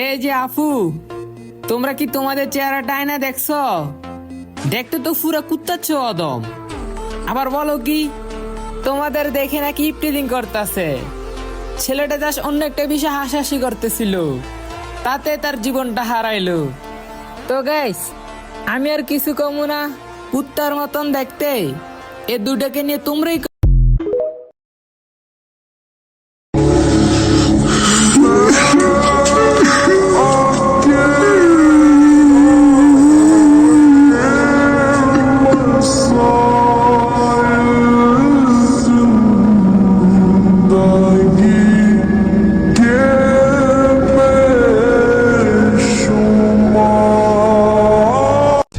এই যে আফু, তোমরা কি তোমাদের চেহারাটা আয়না দেখছো? দেখতে তো পুরো কুত্তাচ্ছ অদম। আবার বলো কি তোমাদের দেখে নাকি ইফটিজিং করতেছে। ছেলেটা জাস্ট অন্য একটা বিষয় হাসাহাসি করতেছিল, তাতে তার জীবনটা হারাইলো। তো গাইস, আমি আর কিছু কমু না, কুত্তার মতন দেখতে এ দুটাকে নিয়ে তোমরাই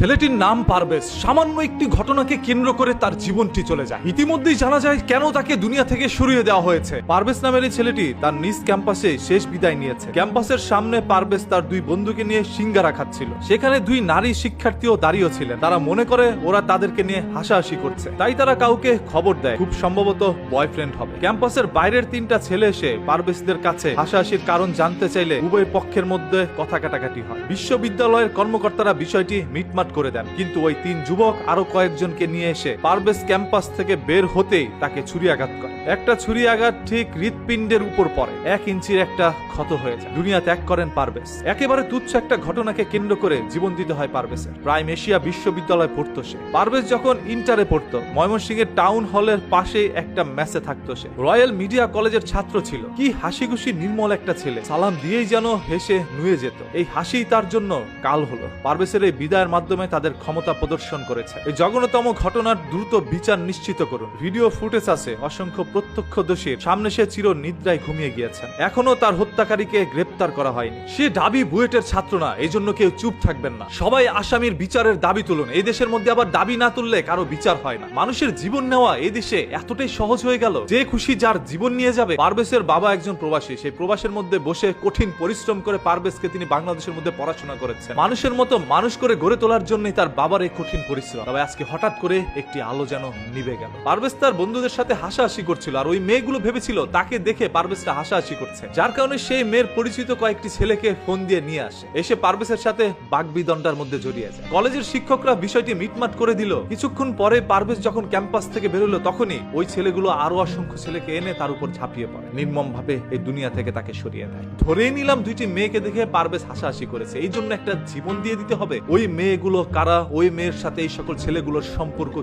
ছেলেটির নাম পারভেজ। সামান্য একটি ঘটনাকে কেন্দ্র করে তার জীবনটি চলে যায়। ইতিমধ্যেই জানা যায় কেন তাকে দুনিয়া থেকে সরিয়ে দেওয়া হয়েছে। পারভেজ নামের এই ছেলেটি তার নিজ ক্যাম্পাসে শেষ বিদায় নিয়েছে। ক্যাম্পাসের সামনে পারভেজ তার দুই বন্ধুকে নিয়ে সিঙ্গারা খাচ্ছিল। সেখানে দুই নারী শিক্ষার্থীও দাঁড়িয়ে ছিলেন। তারা মনে করে ওরা তাদেরকে নিয়ে হাসাহাসি করছে, তাই তারা কাউকে খবর দেয় খুব সম্ভবত বয়ফ্রেন্ড হবে। ক্যাম্পাসের বাইরের তিনটা ছেলে এসে পারভেজদের কাছে হাসাহাসির কারণ জানতে চাইলে উভয় পক্ষের মধ্যে কথা কাটাকাটি হয়। বিশ্ববিদ্যালয়ের কর্মকর্তারা বিষয়টি মিটমাট করে দেন, কিন্তু ওই তিন যুবক আরো কয়েকজনকে নিয়ে এসে পারভেজ ক্যাম্পাস থেকে বের হতেই তাকে ছুরি আঘাত করে। একটা ছুরি আঘাত ঠিক হৃৎপিণ্ডের উপর পড়ে, 1 ইঞ্চির একটা ক্ষত হয়ে যায়। দুনিয়া ত্যাগ করেন পারভেজ। একেবারে তুচ্ছ একটা ঘটনাকে কেন্দ্র করে জীবন দিতে হয় পারভেজের। প্রাইম এশিয়া বিশ্ববিদ্যালয়ে পড়তো সে। পারভেজ যখন ইন্টারে পড়তো, ময়মনসিংহের টাউন হলের পাশে একটা মেসে থাকতো সে। রয়্যাল মিডিয়া কলেজের ছাত্র ছিল। কি হাসি খুশি নির্মল একটা ছেলে, সালাম দিয়েই যেন হেসে নুয়ে যেত। এই হাসি তার জন্য কাল হলো। পারভেজের এই বিদায়ের মাধ্যমে তাদের ক্ষমতা প্রদর্শন করেছে। এই জঘন্যতম ঘটনার দ্রুত বিচার নিশ্চিত করুন। ভিডিও ফুটেজ আছে অসংখ্য প্রত্যক্ষদর্শীর সামনে। সে চির নিদ্রায় ঘুমিয়ে গিয়েছেন। এখনো তার হত্যাকারীকে গ্রেপ্তার করা হয়নি। সে ঢাবি বুয়েটের ছাত্র না, এই জন্য কেউ চুপ থাকবেন না। সবাই আসামির বিচারের দাবি তুলুন। এই দেশের মধ্যে আবার দাবি না তুললে কারো বিচার হয় না। মানুষের জীবন নেওয়া এই দেশে এতটাই সহজ হয়ে গেল, যে খুশি যার জীবন নিয়ে যাবে। পারভেজের বাবা একজন প্রবাসী। সেই প্রবাসের মধ্যে বসে কঠিন পরিশ্রম করে পারভেজকে তিনি বাংলাদেশের মধ্যে পড়াশোনা করেছেন। মানুষের মতো মানুষ করে গড়ে তোলার জন্যই তার বাবার এই কঠিন পরিশ্রম। তবে আজকে হঠাৎ করে একটি আলো যেন নিভে গেল। পারভেজ তার বন্ধুদের সাথে হাসাহাসি করছিল, আর ওই মেয়েগুলো ভেবেছিল তাকে দেখে পারভেজটা হাসাহাসি করছে, যার কারণে সেই মেয়ের পরিচিত কয়েকটি ছেলেকে ফোন দিয়ে নিয়ে আসে। এসে পারভেজের সাথে বাগবিদণ্ডার মধ্যে জড়িয়ে যায়। কলেজের শিক্ষকরা বিষয়টি মিটমাট করে দিল। কিছুক্ষণ পরে পারভেজ যখন ক্যাম্পাস থেকে বেরোলো, তখনই ওই ছেলেগুলো আরো অসংখ্য ছেলেকে এনে তার উপর ঝাঁপিয়ে পড়ে, নির্মম ভাবে এই দুনিয়া থেকে তাকে সরিয়ে দেয়। ধরেই নিলাম দুইটি মেয়েকে দেখে পারভেজ হাসাহাসি করেছে, এই জন্য একটা জীবন দিয়ে দিতে হবে। ওই মেয়েগুলো কারা, ওই মেয়ের সাথে এই সকল ছেলেগুলোর সম্পর্ক